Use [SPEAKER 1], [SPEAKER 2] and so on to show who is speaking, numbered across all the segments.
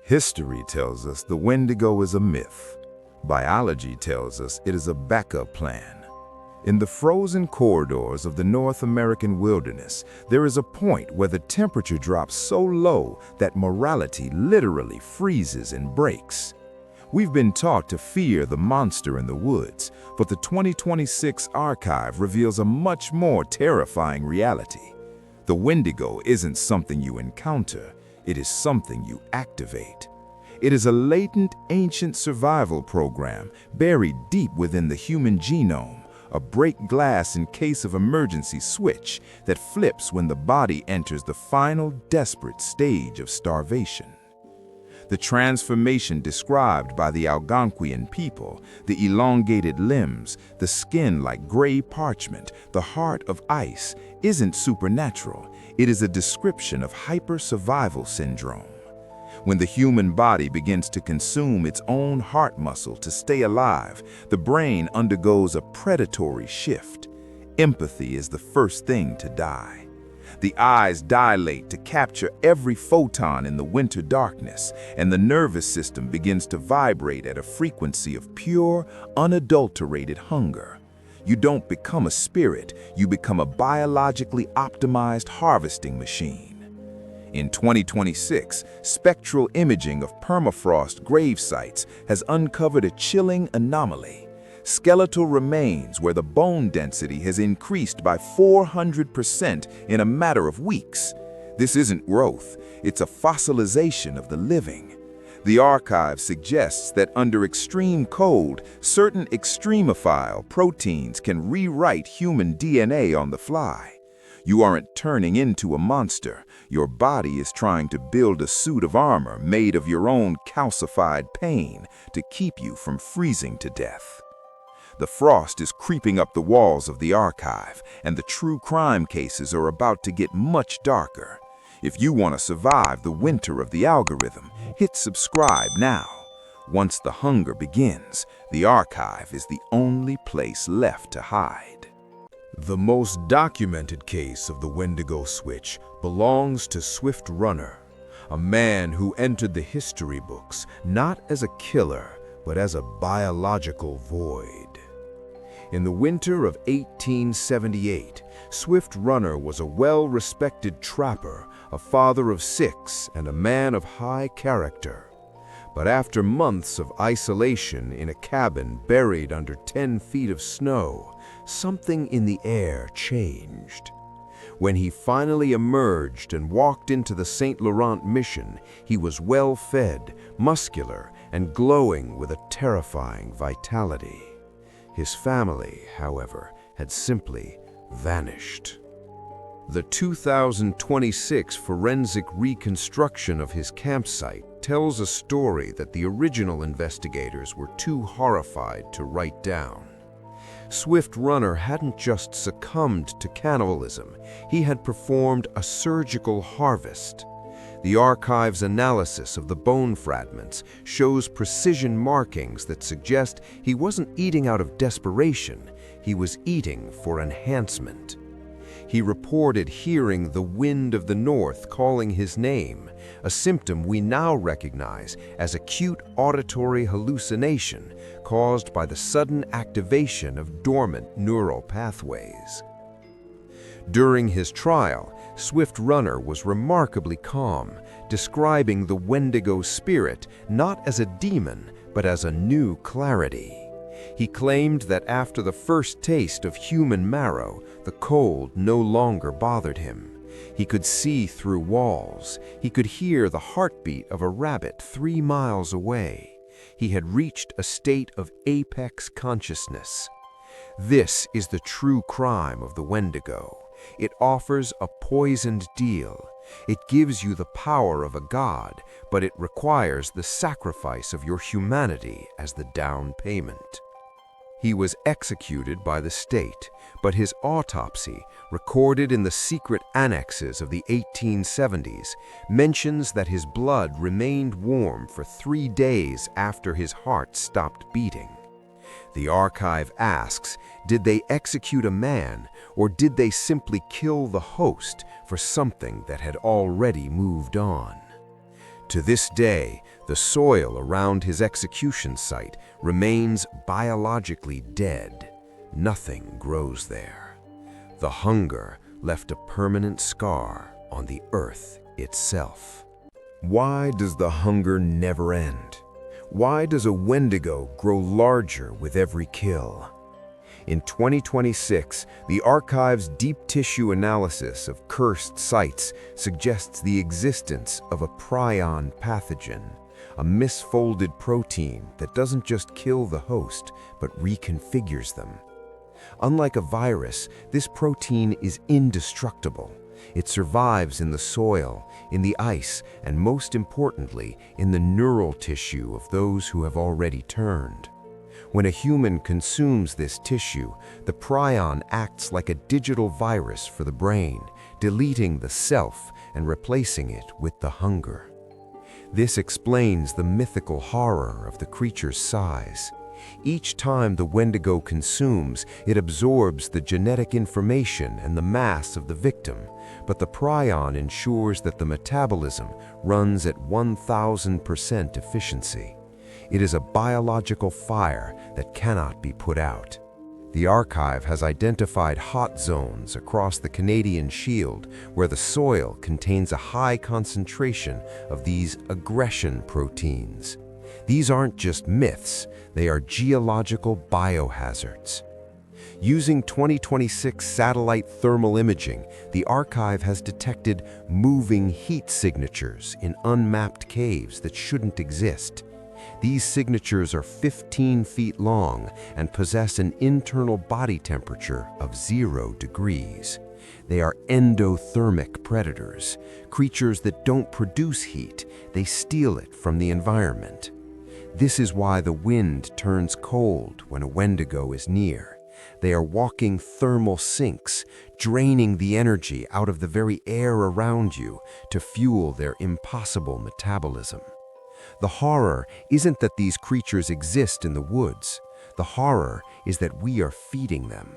[SPEAKER 1] History tells us the Wendigo is a myth. Biology tells us it is a backup plan. In the frozen corridors of the North American wilderness, there is a point where the temperature drops so low that morality literally freezes and breaks. We've been taught to fear the monster in the woods, but the 2026 archive reveals a much more terrifying reality. The Wendigo isn't something you encounter, it is something you activate. It is a latent, ancient survival program buried deep within the human genome, a break glass in case of emergency switch that flips when the body enters the final desperate stage of starvation. The transformation described by the Algonquian people, the elongated limbs, the skin like gray parchment, the heart of ice, isn't supernatural. It is a description of hyper-survival syndrome. When the human body begins to consume its own heart muscle to stay alive, the brain undergoes a predatory shift. Empathy is the first thing to die. The eyes dilate to capture every photon in the winter darkness, and the nervous system begins to vibrate at a frequency of pure, unadulterated hunger. You don't become a spirit, you become a biologically optimized harvesting machine. In 2026, spectral imaging of permafrost grave sites has uncovered a chilling anomaly. Skeletal remains where the bone density has increased by 400% in a matter of weeks. This isn't growth, it's a fossilization of the living. The archive suggests that under extreme cold, certain extremophile proteins can rewrite human DNA on the fly. You aren't turning into a monster. Your body is trying to build a suit of armor made of your own calcified pain to keep you from freezing to death. The frost is creeping up the walls of the archive, and the true crime cases are about to get much darker. If you want to survive the winter of the algorithm, hit subscribe now. Once the hunger begins, the archive is the only place left to hide.
[SPEAKER 2] The most documented case of the Wendigo Switch belongs to Swift Runner, a man who entered the history books not as a killer, but as a biological void. In the winter of 1878, Swift Runner was a well-respected trapper, a father of 6, and a man of high character. But after months of isolation in a cabin buried under 10 feet of snow, something in the air changed. When he finally emerged and walked into the St. Laurent mission, he was well-fed, muscular, and glowing with a terrifying vitality. His family, however, had simply vanished. The 2026 forensic reconstruction of his campsite tells a story that the original investigators were too horrified to write down. Swift Runner hadn't just succumbed to cannibalism, he had performed a surgical harvest. The archive's analysis of the bone fragments shows precision markings that suggest he wasn't eating out of desperation, he was eating for enhancement. He reported hearing the wind of the north calling his name, a symptom we now recognize as acute auditory hallucination caused by the sudden activation of dormant neural pathways. During his trial, Swift Runner was remarkably calm, describing the Wendigo spirit not as a demon, but as a new clarity. He claimed that after the first taste of human marrow, the cold no longer bothered him. He could see through walls. He could hear the heartbeat of a rabbit 3 miles away. He had reached a state of apex consciousness. This is the true crime of the Wendigo. It offers a poisoned deal. It gives you the power of a god, but it requires the sacrifice of your humanity as the down payment. He was executed by the state, but his autopsy, recorded in the secret annexes of the 1870s, mentions that his blood remained warm for 3 days after his heart stopped beating. The archive asks, did they execute a man, or did they simply kill the host for something that had already moved on? To this day, the soil around his execution site remains biologically dead. Nothing grows there. The hunger left a permanent scar on the earth itself. Why does the hunger never end? Why does a Wendigo grow larger with every kill? In 2026, the archive's deep tissue analysis of cursed sites suggests the existence of a prion pathogen, a misfolded protein that doesn't just kill the host, but reconfigures them. Unlike a virus, this protein is indestructible. It survives in the soil, in the ice, and most importantly, in the neural tissue of those who have already turned. When a human consumes this tissue, the prion acts like a digital virus for the brain, deleting the self and replacing it with the hunger. This explains the mythical horror of the creature's size. Each time the Wendigo consumes, it absorbs the genetic information and the mass of the victim, but the prion ensures that the metabolism runs at 1000% efficiency. It is a biological fire that cannot be put out. The archive has identified hot zones across the Canadian Shield where the soil contains a high concentration of these aggression proteins. These aren't just myths, they are geological biohazards. Using 2026 satellite thermal imaging, the archive has detected moving heat signatures in unmapped caves that shouldn't exist. These signatures are 15 feet long and possess an internal body temperature of 0 degrees. They are endothermic predators, creatures that don't produce heat, they steal it from the environment. This is why the wind turns cold when a Wendigo is near. They are walking thermal sinks, draining the energy out of the very air around you to fuel their impossible metabolism. The horror isn't that these creatures exist in the woods. The horror is that we are feeding them.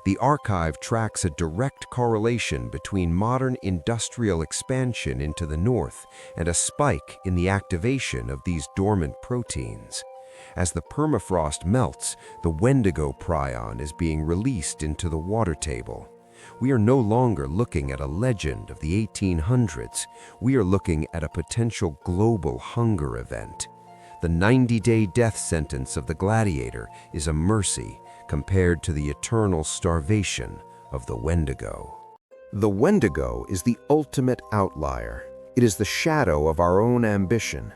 [SPEAKER 2] The archive tracks a direct correlation between modern industrial expansion into the north and a spike in the activation of these dormant proteins. As the permafrost melts, the Wendigo Prion is being released into the water table. We are no longer looking at a legend of the 1800s. We are looking at a potential global hunger event. The 90-day death sentence of the gladiator is a mercy compared to the eternal starvation of the Wendigo. The Wendigo is the ultimate outlier. It is the shadow of our own ambition.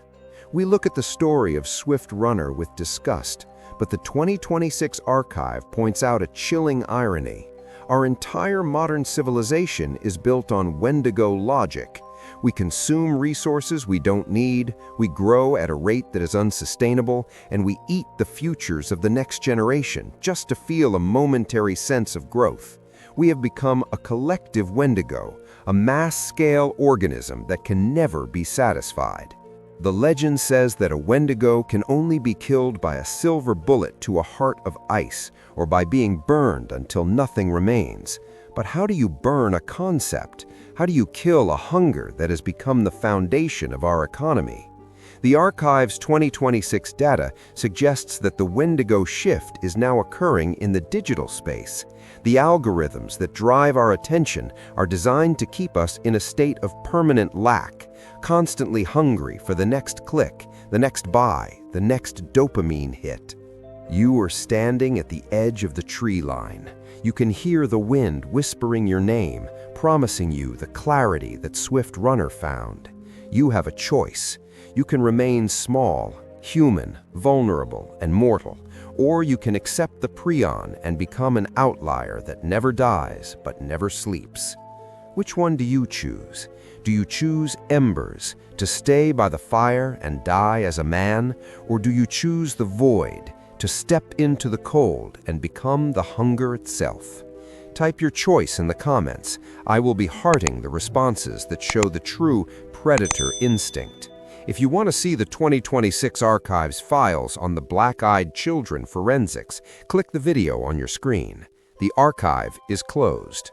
[SPEAKER 2] We look at the story of Swift Runner with disgust, but the 2026 archive points out a chilling irony. Our entire modern civilization is built on Wendigo logic. We consume resources we don't need, we grow at a rate that is unsustainable, and we eat the futures of the next generation just to feel a momentary sense of growth. We have become a collective Wendigo, a mass-scale organism that can never be satisfied. The legend says that a Wendigo can only be killed by a silver bullet to a heart of ice, or by being burned until nothing remains. But how do you burn a concept? How do you kill a hunger that has become the foundation of our economy? The archive's 2026 data suggests that the Wendigo shift is now occurring in the digital space. The algorithms that drive our attention are designed to keep us in a state of permanent lack, constantly hungry for the next click, the next buy, the next dopamine hit. You are standing at the edge of the tree line. You can hear the wind whispering your name, promising you the clarity that Swift Runner found. You have a choice. You can remain small, human, vulnerable, and mortal, or you can accept the prion and become an outlier that never dies but never sleeps. Which one do you choose? Do you choose embers, to stay by the fire and die as a man, or do you choose the void, to step into the cold and become the hunger itself? Type your choice in the comments. I will be hearting the responses that show the true predator instinct. If you want to see the 2026 archive's files on the black-eyed children forensics, click the video on your screen. The archive is closed.